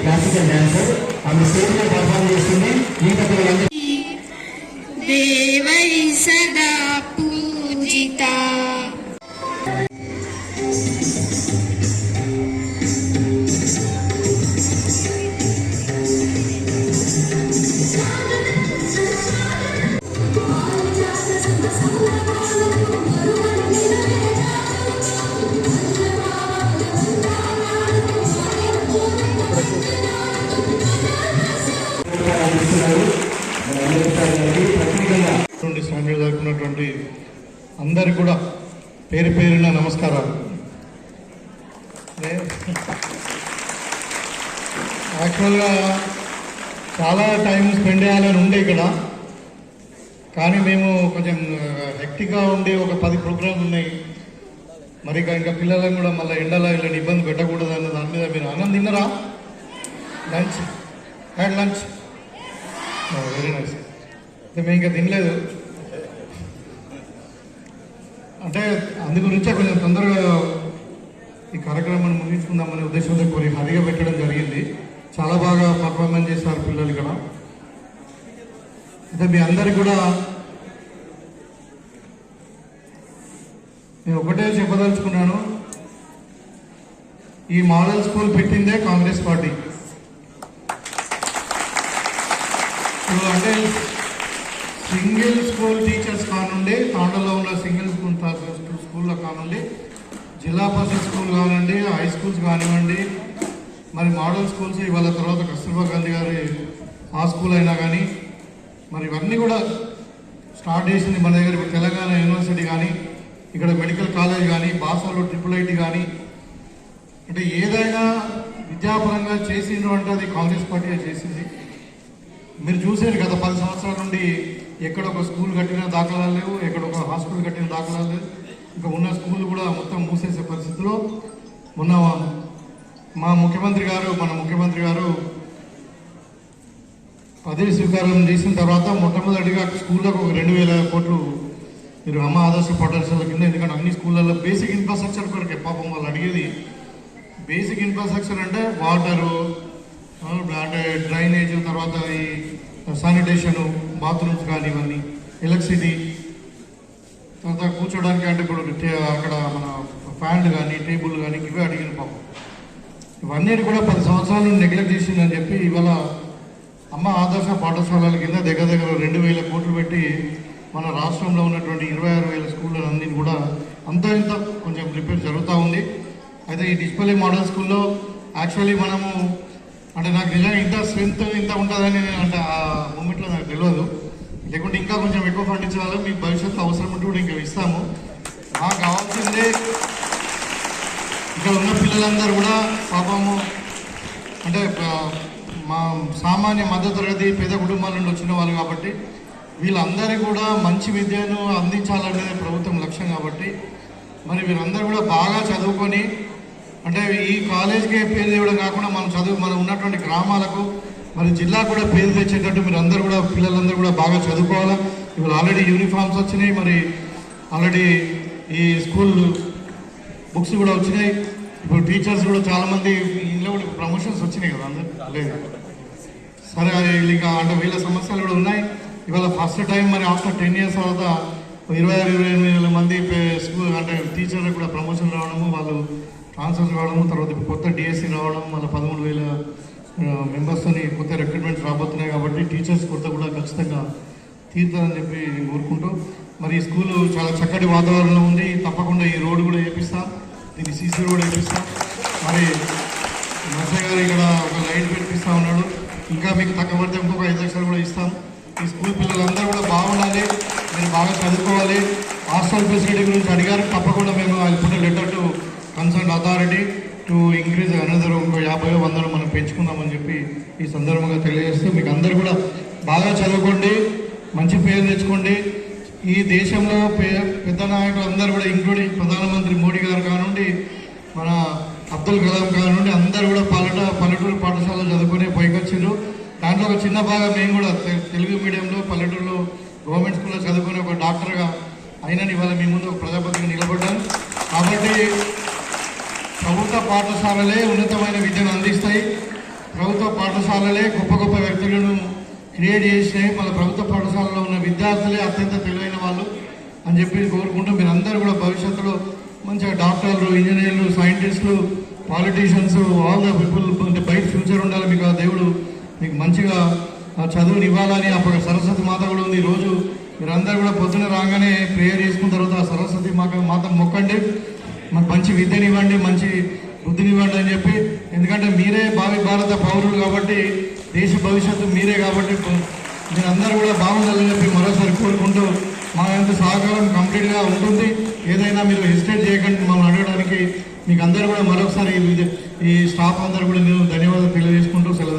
Classical dancer. ఆమె stage లో perform చేస్తుంది. దేవై సదా పూజిత. స్వామిలు జరుపుకున్నటువంటి అందరికి కూడా పేరు పేరున నమస్కారాలు. యాక్చువల్గా చాలా టైం స్పెండ్ చేయాలని ఉండే ఇక్కడ, కానీ మేము కొంచెం హెక్టిక్గా ఉండి ఒక 10 ప్రోగ్రాంలు ఉన్నాయి. మరి ఇంకా పిల్లలను కూడా మళ్ళీ ఎండలో ఇలాంటి ఇబ్బంది పెట్టకూడదు అన్న దాని మీద మీరు అన్నం తిన్నరా? Lunch had lunch very nice. మేము ఇంకా తినలేదు, అంటే అందు గురించే కొంచెం తొందరగా ఈ కార్యక్రమాన్ని ముగించుకుందామనే ఉద్దేశంతో కొన్ని హరిగా పెట్టడం జరిగింది. చాలా బాగా పర్ఫార్మెన్స్ చేశారు పిల్లలు ఇక్కడ. అయితే మీ అందరికి కూడా నేను ఒకటే చెప్పదలుచుకున్నాను, ఈ మోడల్ స్కూల్ పెట్టిందే కాంగ్రెస్ పార్టీ. అంటే సింగిల్ స్కూల్ టీచర్స్ కానుండి, తాండలో ఉన్న సింగిల్ స్కూల్లో కానుండి, జిల్లా పరిషత్ స్కూల్ కానివ్వండి, హై స్కూల్స్ కానివ్వండి, మరి మోడల్ స్కూల్స్ ఇవాళ తర్వాత కస్తూర్బా గాంధీ గారి ఆ స్కూల్ అయినా కానీ, మరి ఇవన్నీ కూడా స్టార్ట్ చేసింది మన దగ్గర. తెలంగాణ యూనివర్సిటీ కానీ, ఇక్కడ మెడికల్ కాలేజ్ కానీ, బాసాలో IIIT కానీ, అంటే ఏదైనా విద్యాపరంగా చేసిండ్రు అంటే అది కాంగ్రెస్ పార్టీ చేసింది. మీరు చూసారు గత 10 సంవత్సరాల నుండి ఎక్కడ ఒక స్కూల్ కట్టిన దాఖలాలు లేవు, ఎక్కడ ఒక హాస్పిటల్ కట్టిన దాఖలాలు లేవు. ఇంకా ఉన్న స్కూల్ కూడా మొత్తం మూసేసే పరిస్థితిలో మొన్న మన ముఖ్యమంత్రి గారు పదవి స్వీకారం చేసిన తర్వాత మొట్టమొదటిగా స్కూళ్ళకు 2,000 కోట్లు మీరు అమ్మ ఆదర్శ పాఠశాల కింద, ఎందుకంటే అన్ని స్కూళ్ళల్లో బేసిక్ ఇన్ఫ్రాస్ట్రక్చర్ కొరకే పాపం వాళ్ళు అడిగేది. బేసిక్ ఇన్ఫ్రాస్ట్రక్చర్ అంటే వాటరు, అంటే డ్రైనేజ్, తర్వాత ఈ శానిటేషను, బాత్రూమ్స్ కానీ ఇవన్నీ, ఎలక్ట్రిసిటీ, తర్వాత కూర్చోడానికి అంటే ఇప్పుడు అక్కడ మన ఫ్యాన్లు కానీ టేబుల్ కానీ ఇవే అడిగిన పాపం. ఇవన్నీ కూడా 10 సంవత్సరాల నుండి నెగ్లెక్ట్ చేసిందని చెప్పి ఇవాళ అమ్మ ఆదర్శ పాఠశాలల కింద దగ్గర 2,000 కోట్లు పెట్టి మన రాష్ట్రంలో ఉన్నటువంటి 26,000 స్కూళ్ళన్నీ కూడా అంత ఇంత కొంచెం రిపేర్ జరుగుతూ ఉంది. అయితే ఈ డిస్ప్లే మోడల్ స్కూల్లో యాక్చువల్లీ మనము అంటే నాకు నిజంగా ఇంత స్ట్రెంత్ ఇంత ఉంటుందని అంటే ఆ మూమెంట్లో నాకు తెలియదు. లేకుంటే ఇంకా కొంచెం ఎక్కువ ఫండ్ ఇచ్చేవాళ్ళం, మీకు భవిష్యత్తు అవసరం ఉంటే కూడా ఇంకా ఇస్తాము. మాకు కావాల్సిందే ఇక్కడ ఉన్న పిల్లలందరూ కూడా పాపము అంటే మా సామాన్య మధ్యతరగతి పేద కుటుంబాల నుండి వచ్చిన వాళ్ళు కాబట్టి వీళ్ళందరికీ కూడా మంచి విద్యను అందించాలనేది ప్రభుత్వం లక్ష్యం. కాబట్టి మరి వీరందరూ కూడా బాగా చదువుకొని, అంటే ఈ కాలేజ్కే పేరు తేవడం కాకుండా మనం ఉన్నటువంటి గ్రామాలకు మరి జిల్లా కూడా పేరు తెచ్చేటట్టు మీరు అందరూ కూడా పిల్లలందరూ కూడా బాగా చదువుకోవాలా. ఇవాళ ఆల్రెడీ యూనిఫామ్స్ వచ్చినాయి, మరి ఆల్రెడీ ఈ స్కూల్ బుక్స్ కూడా వచ్చినాయి. ఇప్పుడు టీచర్స్ కూడా చాలామంది ఇంట్లో కూడా ప్రమోషన్స్ వచ్చినాయి కదా అందరు లేదు. సరే ఇంకా అంటే వీళ్ళ సమస్యలు కూడా ఉన్నాయి. ఇవాళ ఫస్ట్ టైం మరి ఆఫ్టర్ 10 years తర్వాత 26-28 మంది స్కూల్ అంటే టీచర్లకు కూడా ప్రమోషన్ రావడము, వాళ్ళు ట్రాన్స్ఫర్ రావడము, తర్వాత కొత్త DSC రావడం, మళ్ళీ 13,000 మెంబర్స్తోని కొత్త రిక్రూట్మెంట్స్ రాబోతున్నాయి. కాబట్టి టీచర్స్ కొత్త కూడా ఖచ్చితంగా తీరుతుందని చెప్పి నేను కోరుకుంటూ, మరి ఈ స్కూలు చాలా చక్కటి వాతావరణంలో ఉంది. తప్పకుండా ఈ రోడ్డు కూడా వేపిస్తాం, దీన్ని CC రోడ్ వేపిస్తాం. మరి నర్సయ్య గారు ఇక్కడ ఒక లైట్ పెట్టిస్తూ ఉన్నాడు. ఇంకా మీకు తగ్గబడితే ఇంకొక 5 లక్షలు కూడా ఇస్తాం. ఈ స్కూల్ పిల్లలందరూ కూడా బాగుండాలి, మీరు బాగా చదువుకోవాలి. హాస్టల్ ఫెసిలిటీ గురించి అడిగారు, తప్పకుండా మేము అది letter to concern authority to increase another ఇంకో 50-100 మనం పెంచుకుందామని చెప్పి ఈ సందర్భంగా తెలియజేస్తూ, మీకు అందరూ కూడా బాగా చదువుకోండి, మంచి పేరు తెచ్చుకోండి. ఈ దేశంలో పెద్ద నాయకులు అందరూ కూడా ఇంక్లూడింగ్ ప్రధానమంత్రి మోడీ గారు కానివ్వండి, మన అబ్దుల్ కలాం కానివ్వండి, అందరూ కూడా పల్లెటూరు పాఠశాలలో చదువుకునే పైకొచ్చిండ్రు. దాంట్లో ఒక చిన్న భాగం నేను కూడా తెలుగు మీడియంలో పల్లెటూరులో గవర్నమెంట్ స్కూల్లో చదువుకునే ఒక డాక్టర్గా అయినా ఇవాళ మీ ముందు ఒక ప్రజాపతిగా నిలబడ్డాను. కాబట్టి ప్రభుత్వ పాఠశాలలే ఉన్నతమైన విద్యను అందిస్తాయి. ప్రభుత్వ పాఠశాలలే గొప్ప గొప్ప వ్యక్తులను క్రియేట్ చేసినాయి. మన ప్రభుత్వ పాఠశాలలో ఉన్న విద్యార్థులే అత్యంత తెలివైన వాళ్ళు అని చెప్పి కోరుకుంటూ మీరందరూ కూడా భవిష్యత్తులో మంచిగా డాక్టర్లు, ఇంజనీర్లు, సైంటిస్టులు, పాలిటీషియన్స్, ఆల్ ద పీపుల్ అంటే బయట ఫ్యూచర్ ఉండాలి. మీకు ఆ దేవుడు మీకు మంచిగా చదువుని ఇవ్వాలని. అప్పుడు సరస్వతి మాత కూడా ఉంది. ఈరోజు మీరందరూ కూడా పొద్దున రాగానే ప్రేయర్ చేసుకున్న తర్వాత ఆ సరస్వతి మాత మొక్కండి, మాకు మంచి విద్యనివ్వండి, మంచి బుద్ధినివ్వండి అని చెప్పి. ఎందుకంటే మీరే భావి భారత పౌరులు కాబట్టి, దేశ భవిష్యత్తు మీరే కాబట్టి మీరందరూ కూడా బాగుండాలని చెప్పి మరోసారి కోరుకుంటూ మా యొక్క సహకారం కంప్లీట్గా ఉంటుంది. ఏదైనా మీరు హెసిటేట్ చేయకండి మమ్మల్ని అడగడానికి. మీకు అందరూ కూడా మరొకసారి ఈ స్టాఫ్ అందరూ కూడా నేను ధన్యవాదాలు తెలియజేసుకుంటూ సెలవు